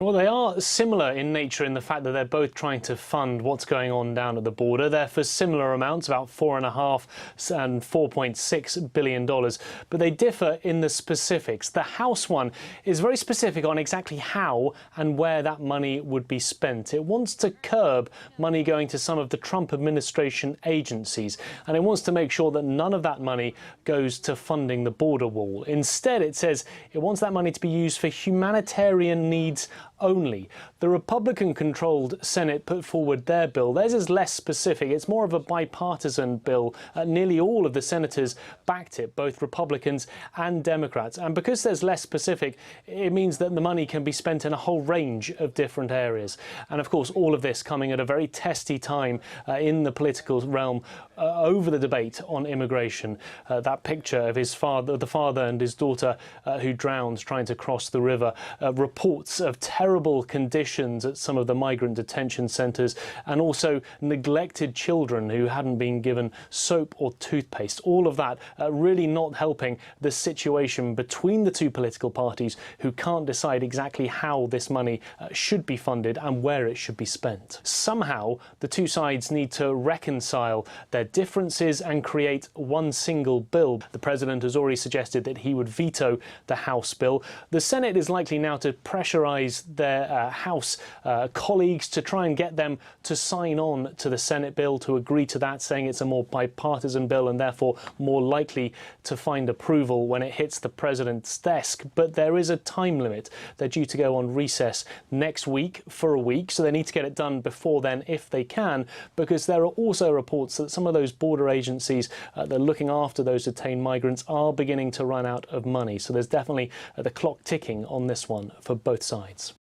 Well, they are similar in nature in the fact that they're both trying to fund what's going on down at the border. They're for similar amounts, about $4.5 and $4.6 billion, but they differ in the specifics. The House one is very specific on exactly how and where that money would be spent. It wants to curb money going to some of the Trump administration agencies, and it wants to make sure that none of that money goes to funding the border wall. Instead, it says it wants that money to be used for humanitarian needs only. The Republican-controlled Senate put forward their bill. Theirs is less specific. It's more of a bipartisan bill. Nearly all of the senators backed it, both Republicans and Democrats. And because there's less specific, it means that the money can be spent in a whole range of different areas. And of course, all of this coming at a very testy time in the political realm over the debate on immigration. That picture of his father, the father and his daughter who drowned trying to cross the river, reports of terrible conditions at some of the migrant detention centres, and also neglected children who hadn't been given soap or toothpaste. All of that really not helping the situation between the two political parties who can't decide exactly how this money should be funded and where it should be spent. Somehow, the two sides need to reconcile their differences and create one single bill. The president has already suggested that he would veto the House bill. The Senate is likely now to pressurise their House colleagues to try and get them to sign on to the Senate bill, to agree to that, saying it's a more bipartisan bill and therefore more likely to find approval when it hits the president's desk. But there is a time limit. They're due to go on recess next week for a week, so they need to get it done before then if they can, because there are also reports that some of those border agencies that are looking after those detained migrants are beginning to run out of money. So there's definitely the clock ticking on this one for both sides.